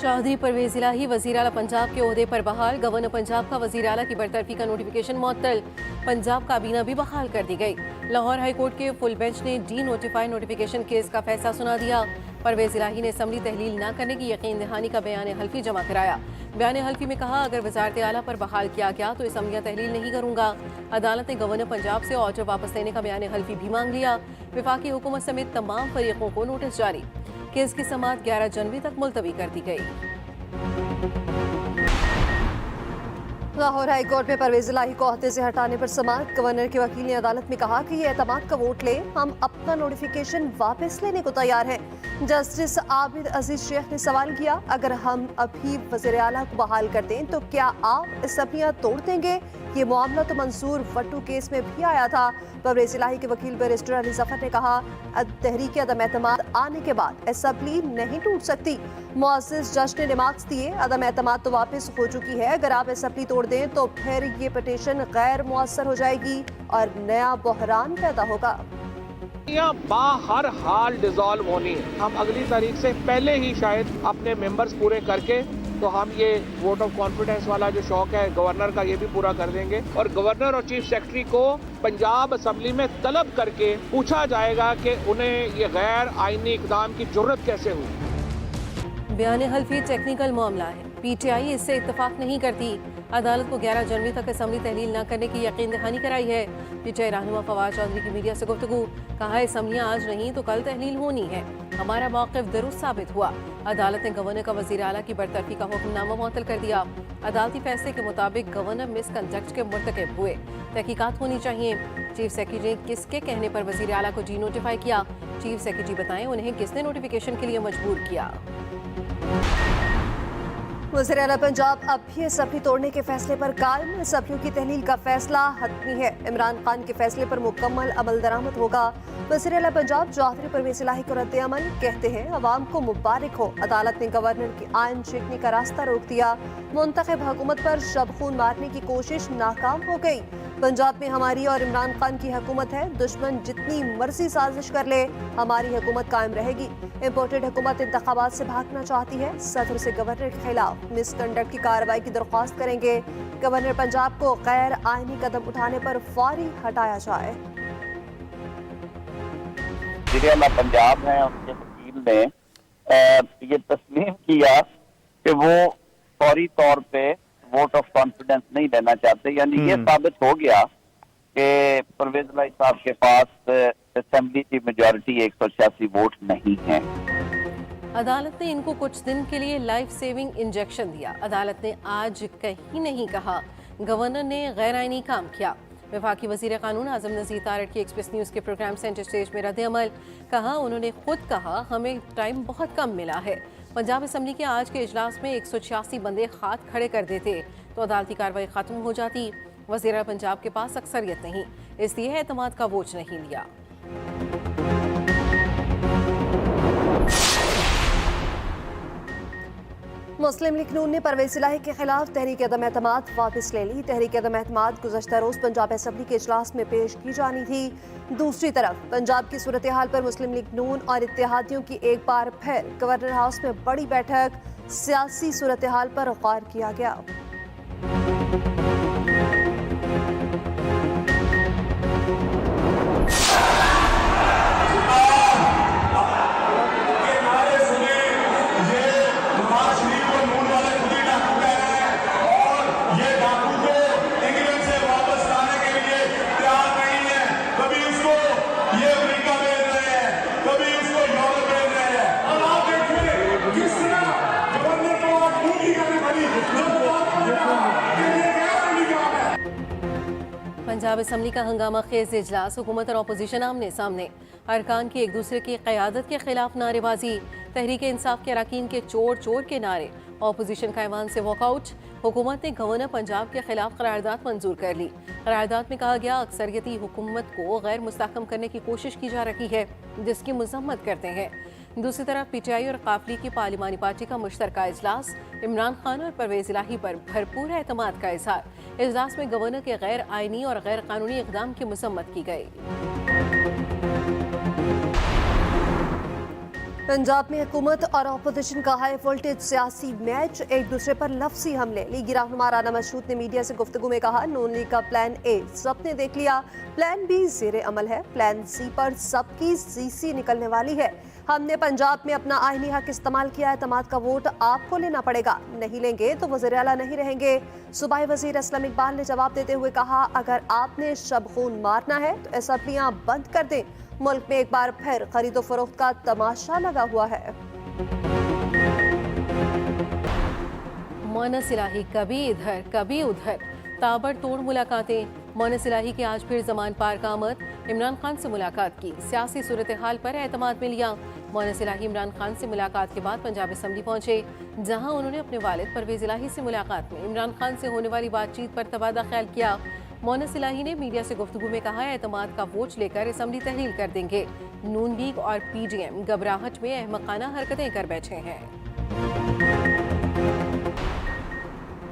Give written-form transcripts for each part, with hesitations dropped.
चौधरी परवेज इलाही वजीर आला पंजाब के ओहदे पर बहाल। गवर्नर पंजाब का वजीर आला की बरतरफी का नोटिफिकेशन मुअत्तल। पंजाब काबीना भी बहाल कर दी गई। लाहौर हाईकोर्ट के फुल बेंच ने डी नोटिफाई नोटिफिकेशन केस का फैसला सुना दिया। परवेज इलाही ने असम्बली तहलील न करने की यकीन दहानी का बयान हल्फी जमा कराया। बयान हल्फी में कहा, अगर वजारत आला पर बहाल किया गया तो असम्बलियाँ तहलील नहीं करूंगा। अदालत ने गवर्नर पंजाब से ऑर्डर वापस लेने का बयान हल्फी भी मांग लिया। विफाकी हुकूमत समेत तमाम फरीकों को नोटिस जारी। केस की समाअत 11 जनवरी तक मुलतवी कर दी गई। लाहौर हाई कोर्ट में परवेज इलाही को अहदे से हटाने पर समाअत। गवर्नर के वकील ने अदालत में कहा कि ये एतमाद का वोट ले, हम अपना नोटिफिकेशन वापस लेने को तैयार हैं। जस्टिस आबिद अजीज शेख ने सवाल किया, अगर हम अभी वज़ीर आला को बहाल कर दें तो क्या आप असम्बलियाँ तोड़ देंगे? ये मामला तो मंसूर वट्टू केस में भी आया था। परवेज इलाही के वकील बैरिस्टर अली जफर ने कहा, तहरीक अदम एतमाद आने के बाद असम्बली नहीं टूट सकती। मुअज़्ज़िज़ जज ने रिमार्क्स दिए, अदम एतमाद तो वापस हो चुकी है, अगर आप असम्बली तोड़ दें तो फिर ये पिटीशन गैर मुअस्सर हो जाएगी और नया बहरान पैदा होगा। बाहर हाल डिसॉल्व होनी है। हम अगली तारीख से पहले ही शायद अपने मेंबर्स पूरे करके तो हम ये वोट ऑफ कॉन्फिडेंस वाला जो शौक है गवर्नर का ये भी पूरा कर देंगे और गवर्नर और चीफ सेक्रेटरी को पंजाब असम्बली में तलब करके पूछा जाएगा कि उन्हें ये गैर आईनी इकदाम की जरूरत कैसे हुई। बयान हल्फी टेक्निकल मामला है, पीटीआई इससे इत्तफाक नहीं करती। अदालत को 11 जनवरी तक असम्बली तहलील न करने की यकीन दहानी कराई है। पीटीआई रहनुमा फवाद चौधरी की मीडिया से गुफ्तगू, कहा असम्बलियाँ आज नहीं तो कल तहलील होनी है। हमारा मौक़िफ़ दुरुस्त साबित हुआ। अदालत ने गवर्नर का वज़ीर आला की बरतरफी का हुक्मनामा मुअत्तल कर दिया। अदालती फैसले के मुताबिक गवर्नर मिसकंडक्ट के मुर्तकिब हुए, तहकीकात होनी चाहिए। चीफ सेक्रेटरी ने किसके कहने पर वज़ीर आला को डी नोटिफाई किया? चीफ सेक्रेटरी बताएं उन्हें किसने नोटिफिकेशन के लिए मजबूर किया। वज़ीर आला पंजाब अब भी असम्बली तोड़ने के फैसले पर कायम। असम्बलियों की तहलील का फैसला हतमी है। इमरान खान के फैसले पर मुकम्मल अमल दरामद होगा। वज़ीर आला पंजाब चौधरी परवेज इलाही को रद्द अमल, कहते हैं अवाम को मुबारक हो। अदालत ने गवर्नर की आइन छीनने का रास्ता रोक दिया। मुंतखब हुकूमत पर शब-खून मारने की कोशिश नाकाम हो गई। पंजाब में हमारी और इमरान खान की हुकूमत है। दुश्मन जितनी मर्जी साजिश कर ले, हमारी हुकूमत कायम रहेगी। इम्पोर्टेड हुकूमत इंतखाबात से भागना चाहती है। सदर से गवर्नर के खिलाफ मिसकंडक्ट की कार्रवाई की दरख्वास्त करेंगे। गवर्नर पंजाब को गैर आईनी कदम उठाने पर फौरी हटाया जाए। वज़ीर आला पंजाब हैं, उनके वकील ने ये तस्लीम किया कि वो फौरी तौर पे वोट ऑफ कॉन्फिडेंस नहीं देना चाहते। यानी ये साबित हो गया कि परवेज इलाही साहब के पास असेंबली की मेजॉरिटी 186 वोट नहीं है। अदालत ने इनको कुछ दिन के लिए लाइफ सेविंग इंजेक्शन दिया। अदालत ने आज कहीं नहीं कहा गवर्नर ने गैर आईनी काम किया। वफाकी वजीर कानून आजम नज़ीर तारड़ की एक्सप्रेस न्यूज़ के प्रोग्राम सेंटर स्टेज में रद्द अमल, कहा उन्होंने खुद कहा हमें टाइम बहुत कम मिला है। पंजाब असम्बली के आज के इजलास में 186 बंदे हाथ खड़े कर देते तो अदालती कार्रवाई खत्म हो जाती। वज़ीर पंजाब के पास अक्सरियत नहीं, इसलिए एतमाद का वोट नहीं लिया। मुस्लिम लीग नून ने परवेज इलाही के खिलाफ तहरीक अदम एतमाद वापस ले ली। तहरीक अदम एतमाद गुज़श्ता रोज पंजाब असम्बली के इजलास में पेश की जानी थी। दूसरी तरफ पंजाब की सूरत हाल पर मुस्लिम लीग नून और इत्तेहादियों की एक बार फिर गवर्नर हाउस में बड़ी बैठक, सियासी सूरत हाल पर गौर किया गया। पंजाब असम्बली का हंगामा खेज इजलास, हुकूमत और अपोजिशन आमने सामने। अरकान की एक दूसरे की क़यादत के खिलाफ नारेबाजी, तहरीक इंसाफ के अरकान के चोर चोर के नारे, अपोजिशन का ऐवान से वॉकआउट। हुकूमत ने गवर्नर पंजाब के खिलाफ करारदाद मंजूर कर ली। करारदाद में कहा गया अक्सरियती हुकूमत को गैर मुस्तहकम करने की कोशिश की जा रही है, जिसकी मजम्मत करते हैं। दूसरी तरफ पीटीआई और काफली की पार्लिमानी पार्टी का मुश्तरका इजलास, इमरान खान और परवेज इलाही पर भरपूर एतमाद का इजहार। इजलास में गवर्नर के गैर आईनी और गैर कानूनी इक़दाम की मजम्मत की गई। पंजाब में हुकूमत और अपोजिशन का हाई वोल्टेज सियासी मैच, एक दूसरे पर लफ्जी हमले। लीगी रहनुमा राना मशहूद ने मीडिया से गुफ्तगू में कहा, नून लीग का प्लान ए सबने देख लिया, प्लान बी जेर अमल है, प्लान सी पर सबकी सीसी निकलने वाली है। हमने पंजाब में अपना आईनी हक इस्तेमाल किया, एतमाद का वोट आपको लेना पड़ेगा, नहीं लेंगे तो वज़ीर आला नहीं रहेंगे। सूबाई वजीर असलम इकबाल ने जवाब देते हुए कहा, अगर आपने शब खून मारना है तो असम्बलियां बंद कर दें। मुल्क में एक बार फिर खरीदो फरोख्त का तमाशा लगा हुआ है। मोनस इलाही कभी इधर कभी उधर, ताबड़तोड़ मुलाकातें। मोनस इलाही की आज फिर जमान पार का आमद, इमरान खान से मुलाकात की, सियासी सूरत हाल पर एतमाद में लिया। मोनस इलाही इमरान खान से मुलाकात के बाद पंजाब असम्बली पहुंचे, जहां उन्होंने अपने वालिद परवेज इलाही से मुलाकात में इमरान खान से होने वाली बातचीत पर तबादला ख्याल किया। मोनस इलाही ने मीडिया से गुफ्तगू में कहा, एतमाद का वोट लेकर असम्बली तहलील कर देंगे। नून लीग और पीडीएम घबराहट में अहमकाना हरकतें कर बैठे हैं।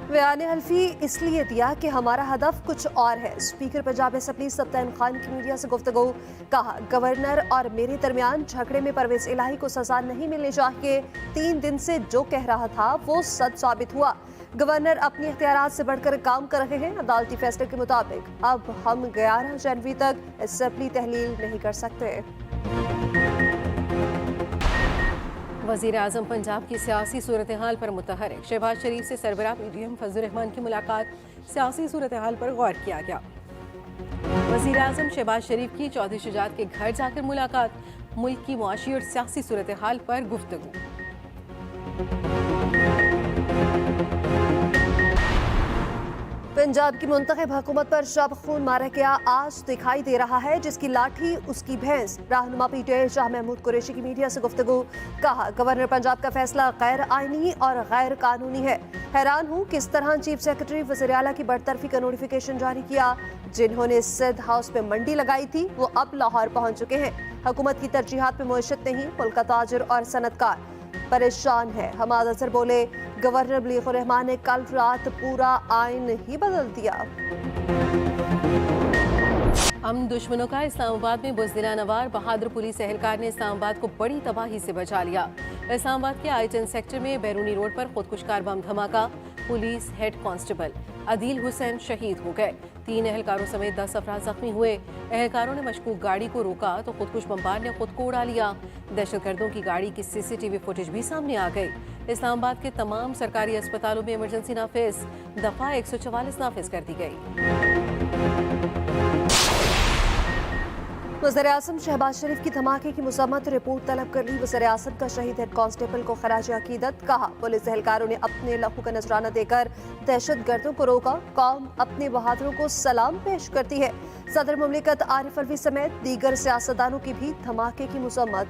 बयान हल्फी इसलिए दिया कि हमारा हदफ कुछ और है। स्पीकर पंजाब असम्बली सब्तान खान की मीडिया से गुफ्तगू, कहा, गवर्नर और मेरे दरमियान झगड़े में परवेज इलाही को सजा नहीं मिलनी चाहिए। 3 दिन से जो कह रहा था वो सच साबित हुआ। गवर्नर अपनी इख्तियारात से बढ़कर काम कर रहे हैं। अदालती फैसले के मुताबिक अब हम 11 जनवरी तक असम्बली तहलील नहीं कर सकते। वज़ीर आज़म पंजाब की सियासी सूरत हाल पर मुतहरिक, शहबाज शरीफ से सरबराह पीडीएम फजलुर रहमान की मुलाकात, सियासी सूरत हाल पर गौर किया गया। वज़ीर आज़म शहबाज शरीफ की चौधरी शुजात के घर जाकर मुलाकात, मुल्क की मुआशी और सियासी सूरत हाल पर गुफ्तगू। पंजाब की मुंतखब हुकूमत पर शब खून मारा गया आज दिखाई दे रहा है, जिसकी लाठी उसकी भैंस। रहनुमा पीटीआई शाह महमूद कुरैशी की मीडिया से गुफ्तगू, कहा, गवर्नर पंजाब का फैसला गैर आईनी और गैर कानूनी है। हैरान हूँ किस तरह चीफ सेक्रेटरी वज़ीर आला की बरतरफी का नोटिफिकेशन जारी किया। जिन्होंने सिंध हाउस में मंडी लगाई थी वो अब लाहौर पहुंच चुके हैं। हुकूमत की तरजीहात पे मुअश्शद नहीं, मुल्क का ताजिर और सनतकार परेशान है। हमाद अजहर बोले, गवर्नर बलीगुर रहमान ने कल रात पूरा आइन ही बदल दिया। अमन दुश्मनों का इस्लामाबाद में बुज़दिला नवार, बहादुर पुलिस एहलकार ने इस्लामाबाद को बड़ी तबाही से बचा लिया। इस्लामाबाद के I-10 सेक्टर में बैरूनी रोड पर खुदकुशकार बम धमाका, police head constable Adeel Hussain शहीद हो गए। 3 एहलकारों समेत 10 अफराद जख्मी हुए। एहलकारों ने मशकूक गाड़ी को रोका तो खुदकुश बमबार ने खुद को उड़ा लिया। दहशतगर्दों की गाड़ी की CCTV फुटेज भी सामने आ गई। इस्लामाबाद के तमाम सरकारी अस्पतालों में इमरजेंसी नाफिज, दफा 144 नाफिज कर दी गई। वज़ीर आज़म शहबाज शरीफ की धमाके की मज़म्मत रिपोर्ट तलब कर ली। वज़ीर आज़म का शहीद हेड कांस्टेबल को खराज अकीदत, कहा, पुलिस एहलकारों ने अपने लहू का नजराना देकर दहशत गर्दों को रोका। कौम अपने बहादुरों को सलाम पेश करती है। सदर मुमलिकत आरिफ अलवी समेत दीगर सियासतदानों की भी धमाके की मज़म्मत।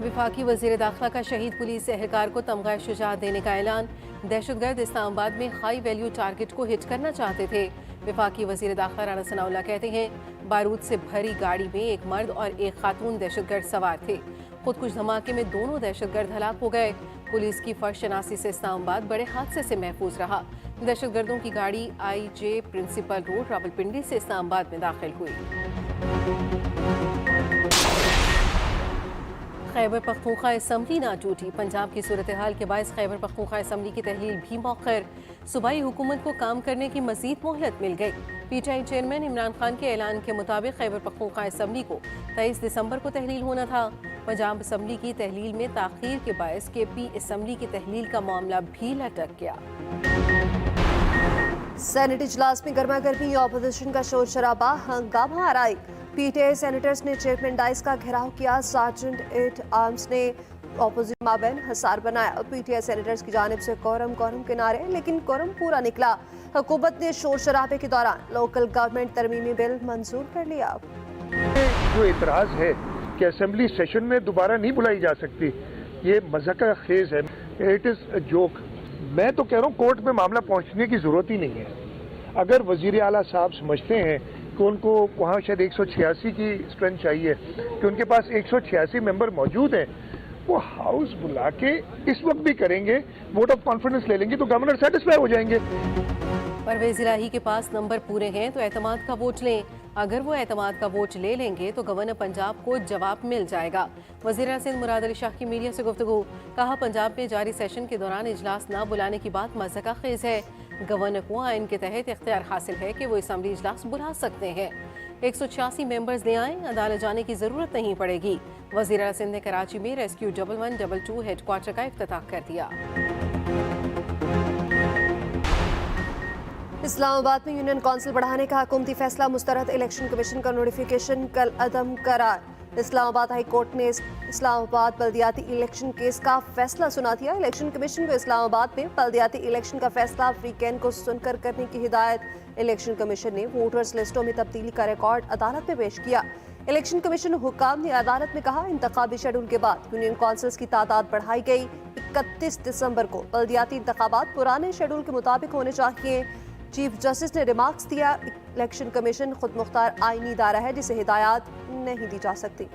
वफाकी वज़ीर दाखिला का शहीद पुलिस एहलकार को तमगा शुजाअत देने का ऐलान। दहशतगर्द इस्लामाबाद में हाई वैल्यू टारगेट को हिट करना चाहते थे। वफाकी वज़ीर दाखिला राना सनाउल्लाह कहते हैं, बारूद से भरी गाड़ी में एक मर्द और एक खातून दहशतगर्द सवार थे। खुदकुश धमाके में दोनों दहशतगर्द हलाक हो गए। पुलिस की फर्श शनासी से इस्लामाबाद बड़े हादसे से महफूज रहा। दहशतगर्दों की गाड़ी IJ प्रिंसिपल रोड रावलपिंडी से इस्लामाबाद में दाखिल हुई। खैबर पख्तूनख्वा असम्बली ना टूटी, पंजाब की सूरत हाल के बायस खैबर पख्तूनख्वा असम्बली की तहलील भी मौखर। सूबाई हुकूमत को काम करने की मजीद मोहलत मिल गई। PTI चेयरमैन इमरान खान के ऐलान के मुताबिक खैबर पख्तूनख्वा असम्बली को 23 दिसंबर को तहलील होना था। पंजाब असम्बली की तहलील में ताखीर के बायस KP असम्बली की तहलील का मामला भी लटक गया। सेनेट इजलास में गर्मा गर्मी, अपोजिशन का शोर शराबा, हंगामा आराई। PTI सेनेटर्स ने चेयरमैन डाइस का घेराव किया। सार्जेंट एट आर्म्स ने अपोजिशन माबैन हसार बनाया। PTI सेनेटर्स की जानिब से कोरम के नारे, लेकिन कोरम पूरा निकला। हुकूमत ने शोर शराबे के दौरान लोकल गवर्नमेंट तरमीमी बिल मंजूर कर लिया। जो इतराज है कि असेंबली सेशन में दोबारा नहीं बुलाई जा सकती, ये मज़ाक खेज है, इट इज अ जोक। मैं तो कह रहा हूँ कोर्ट में मामला पहुँचने की जरूरत ही नहीं है। अगर वजीर आला साहब समझते हैं कि उनको वहाँ शायद 186 की स्ट्रेंथ चाहिए, कि उनके पास 186 मेंबर मौजूद हैं, वो हाउस बुला के इस वक्त भी करेंगे, वोट ऑफ कॉन्फिडेंस ले लेंगे तो गवर्नर सेटिस्फाई हो जाएंगे। परवेज इलाही के पास नंबर पूरे हैं तो एतमाद का वोट लें। अगर वो एतमाद का वोट ले लेंगे तो गवर्नर पंजाब को जवाब मिल जाएगा। वज़ीर सिंध मुराद अली शाह की मीडिया से गुफ्तगू, कहा पंजाब में जारी सेशन के दौरान इजलास न बुलाने की बात मज़ाक़ खेज़ है। गवर्नर को आइन के तहत इख्तियार हासिल है कि वो असम्बली इजलास बुला सकते हैं। 186 मेंबर्स ले आएं, अदालत जाने की ज़रूरत नहीं पड़ेगी। वज़ीर सिंध ने कराची में रेस्क्यू 1122 हेडक्वार्टर का इफ्तिताह कर दिया। इस्लामाबाद में यूनियन काउंसिल बढ़ाने का हुकूमती फैसला मुस्तरद, इलेक्शन कमीशन का नोटिफिकेशन कल अदम करार। इस्लामाबाद हाई कोर्ट ने इस्लामाबाद बल्दियाती इलेक्शन केस का फैसला सुना दिया। इलेक्शन कमीशन को इस्लामाबाद में बल्दियाती इलेक्शन का फैसला वीकेंड को सुनकर करने की हिदायत। इलेक्शन कमीशन ने वोटर्स लिस्टों में तब्दीली का रिकॉर्ड अदालत में पेश किया। इलेक्शन कमीशन हुक्काम ने अदालत में कहा, इंतखाबी शेड्यूल के बाद यूनियन काउंसिल्स की तादाद बढ़ाई गई। 31 दिसंबर को बल्दियाती इंतखाबात पुराने शेड्यूल के मुताबिक होने चाहिए। चीफ जस्टिस ने रिमार्क्स दिया, इलेक्शन कमीशन खुद मुख्तार आईनी इदारा है जिसे हिदायत नहीं दी जा सकती।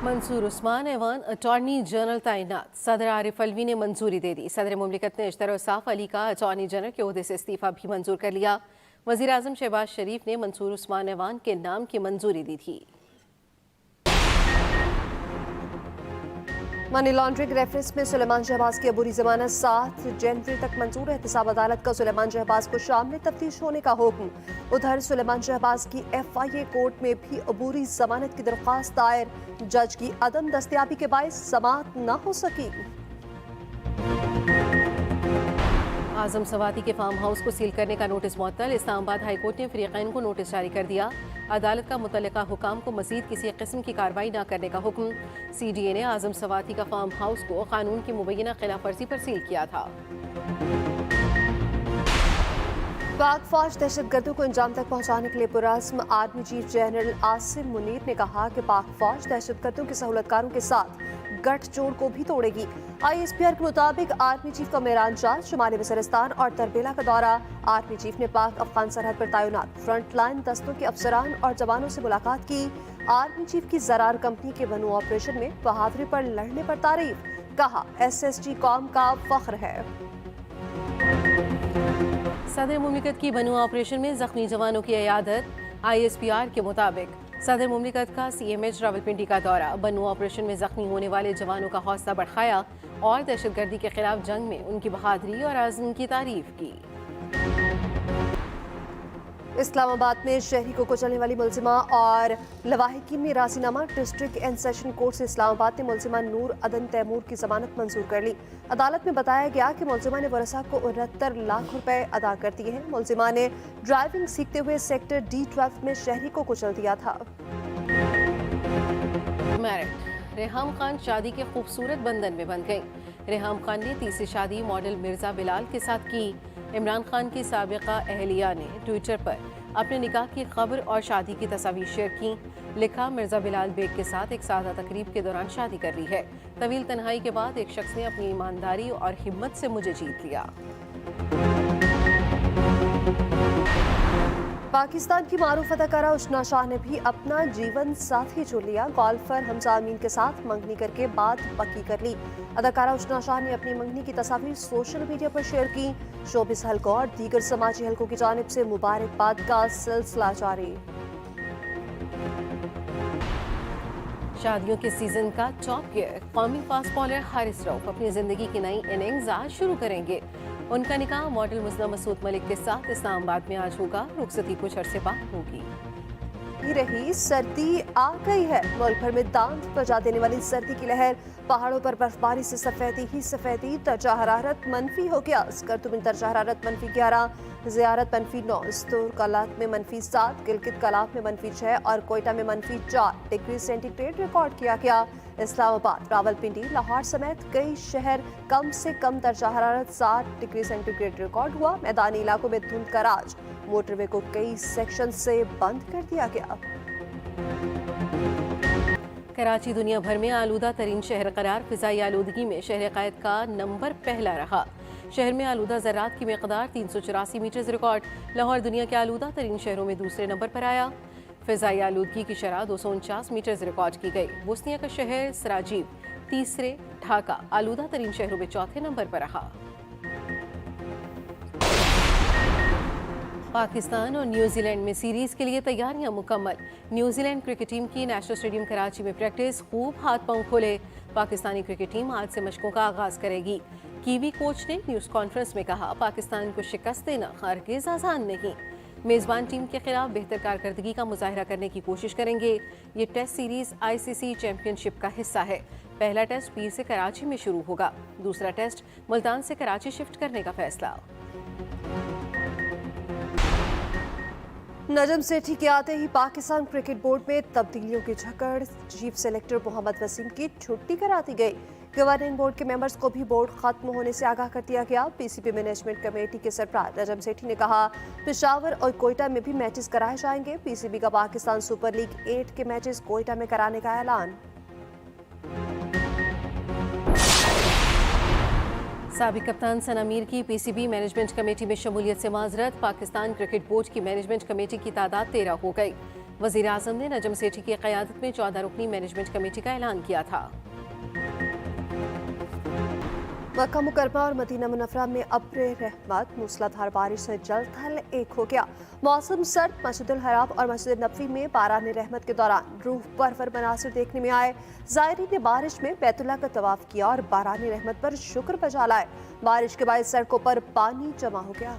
मंसूर उस्मान ऐवान अटॉर्नी जनरल तैनात, सदर आरिफ अलवी ने मंजूरी दे दी। सदर मुमलिकत ने अशतर साफ अली का अटॉर्नी जनरल के ओहदे से इस्तीफा भी मंजूर कर लिया। वज़ीर आज़म शहबाज शरीफ ने मंसूर उस्मान ऐवान के नाम की मंजूरी दी थी। मनी लॉन्ड्रिंग रेफरेंस में सुलेमान शहबाज की अबूरी जमानत 7 जनवरी तक मंजूर। एहतसाब अदालत का सुलेमान शहबाज को शाम में तफ्तीश होने का हुक्म। उधर सुलेमान शहबाज की FIA कोर्ट में भी अबूरी जमानत की दरख्वास्त दायर। जज की अदम दस्तयाबी के बायस समाअत न हो सकी। आजम सवाती के फार्म हाउस को सील करने का नोटिस मुअत्तल। इस्लामाबाद हाई कोर्ट ने फरीकैन को नोटिस जारी कर दिया। अदालत का मुतल्लिका हुकाम को मजीद किसी किस्म की कार्रवाई न करने का हुक्म। CDA ने आजम सवाती का फार्म हाउस को कानून की मुबैना खिलाफ वर्जी पर सील किया था। पाक फौज दहशतगर्दों को अंजाम तक पहुंचाने के लिए पुरअज़्म army chief general Asim Munir ने कहा कि पाक फौज दहशतगर्दों के सहूलतकारों के साथ गठजोड़ को भी तोड़ेगी। ISPR के मुताबिक आर्मी चीफ का मेरान चाल, शुमाली वज़ीरिस्तान और तरबेला का दौरा। आर्मी चीफ ने पाक अफगान सरहद पर तैनात फ्रंट लाइन दस्तों के अफसरान और जवानों से मुलाकात की। आर्मी चीफ की ज़रार कंपनी के बनू ऑपरेशन में बहादुरी पर लड़ने पर तारीफ, कहा SSG कौम का फख्र है। सदर मुमलिकत की बनू ऑपरेशन में जख्मी जवानों की इयादत। ISPR के मुताबिक सदर मुमलिकत का CMH रावलपिंडी का दौरा बनू ऑपरेशन में जख्मी होने वाले जवानों का हौसला बढ़ाया और दहशतगर्दी के खिलाफ जंग में उनकी बहादुरी और आज़म की तारीफ की। इस्लामाबाद में शहरी को कुचलने वाली मुलजिमा और लवाहिकीन में राजीनामा। डिस्ट्रिक्ट एंड सेशन कोर्ट से इस्लामाबाद ने मुलजिमा नूर अदन तैमूर की जमानत मंजूर कर ली। अदालत में बताया गया कि मुलजिमा ने वरसा को 69 लाख रुपए अदा कर दिए हैं। मुलजिमा ने ड्राइविंग सीखते हुए सेक्टर D12 में शहरी को कुचल दिया था। रेहाम खान शादी के खूबसूरत बंधन में बंध गई। रेहाम खान ने तीसरी शादी मॉडल मिर्जा बिलाल के साथ की। इमरान खान की साबिका अहलिया ने ट्विटर पर अपने निकाह की खबर और शादी की तस्वीर शेयर की। लिखा, मिर्जा बिलाल बेग के साथ एक सादा तकरीब के दौरान शादी कर ली है। तवील तन्हाई के बाद एक शख्स ने अपनी ईमानदारी और हिम्मत से मुझे जीत लिया। पाकिस्तान की मारूफ अदाकारा उशना शाह ने भी अपना जीवन साथी चुन लिया। गोल्फर हमजा अमीन के साथ मंगनी करके बात पक्की कर ली। अदाकारा उशना शाह ने अपनी मंगनी की तस्वीर सोशल मीडिया पर शेयर की। शोबिस हलकों और दीगर समाजी हलकों की जानिब से मुबारकबाद का सिलसिला जारी। शादियों के सीजन का टॉप गियर कौमी फास्ट बॉलर हारिस रऊफ अपनी जिंदगी की नई इनिंग्स आज शुरू करेंगे। उनका निकाह मॉडल मुज़ना मसूद मलिक के साथ इस्लामाबाद में आज होगा। रुखसती कुछ अरसे बाद होगी। रही सर्दी आ गई है। मुल्क भर में दांत बजा देने वाली सर्दी की लहर। पहाड़ों पर बर्फबारी से सफेदी ही सफेदी। दर्जा हरारत मनफी हो गया। करतुम में दर्जा हरारत -11, ज़ियारत -9, इस्तूर कलात में -7, गिलगित कलात में -6 और कोयटा में -4 डिग्री सेंटीग्रेड रिकॉर्ड किया गया। इस्लामाबाद, रावलपिंडी, लाहौर समेत कई शहर कम से कम दर्जा हरारत 7 डिग्री सेंटीग्रेड रिकॉर्ड हुआ। मैदानी इलाकों में धुंध का राज। मोटरवे को कई सेक्शन से बंद कर दिया गया। कराची दुनिया भर में आलूदा तरीन शहर करार। फिजाई आलूदगी में शहर क़ायद का नंबर पहला रहा। शहर में आलूदा ज़रात की मकदार 384 मीटर रिकॉर्ड। लाहौर दुनिया के आलूदा तरीन शहरों में दूसरे नंबर पर आया। फिजाई आलूदगी की शरह 249 मीटर रिकॉर्ड की गई। बोस्निया का शहर सराजीव तीसरे, ढाका आलूदा तरीन शहरों में चौथे नंबर पर रहा। पाकिस्तान और न्यूजीलैंड में सीरीज के लिए तैयारियां मुकम्मल। न्यूजीलैंड क्रिकेट टीम की नेशनल स्टेडियम कराची में प्रैक्टिस, खूब हाथ पांव खोले। पाकिस्तानी क्रिकेट टीम आज से मशकों का आगाज करेगी। कीवी कोच ने न्यूज़ कॉन्फ्रेंस में कहा, पाकिस्तान को शिकस्त देना हरगिज़ आसान नहीं। मेज़बान टीम के खिलाफ बेहतर कारकर्दगी का मुजाहरा करने की कोशिश करेंगे। ये टेस्ट सीरीज ICC चैंपियनशिप का हिस्सा है। पहला टेस्ट पीर से कराची में शुरू होगा, दूसरा टेस्ट मुल्तान से कराची शिफ्ट करने का फैसला। नजम सेठी के आते ही पाकिस्तान क्रिकेट बोर्ड में तब्दीलियों की झकड़। चीफ सेलेक्टर मोहम्मद वसीम की छुट्टी करा दी गई। गवर्निंग बोर्ड के मेंबर्स को भी बोर्ड खत्म होने से आगाह कर दिया गया। PCB मैनेजमेंट कमेटी के सरबराह नजम सेठी ने कहा, पेशावर और कोयटा में भी मैचेस कराए जाएंगे। PCB का पाकिस्तान सुपर लीग 8 के मैचेस कोयटा में कराने का ऐलान। साबिक कप्तान सना मीर की PCB मैनेजमेंट कमेटी में शमूलियत से माजरत। पाकिस्तान क्रिकेट बोर्ड की मैनेजमेंट कमेटी की तादाद 13 हो गई। वजीर आजम ने नजम सेठी की क़यादत में 14 रुकनी मैनेजमेंट कमेटी का ऐलान किया था। मक्का मुकरमा और मदीना मुनव्वरा में अब्र रहमत मूसलाधार बारिश से जल थल एक हो गया। मौसम सर्द। मस्जिदुल हराम और मस्जिद नबवी में बारान रहमत के दौरान रूह परवर मनासिर देखने में आए। ज़ायरीन ने बारिश में बैतुल्लाह का तवाफ किया और बारान रहमत पर शुक्र बजा लाए। बारिश के बाद सड़कों पर पानी जमा हो गया।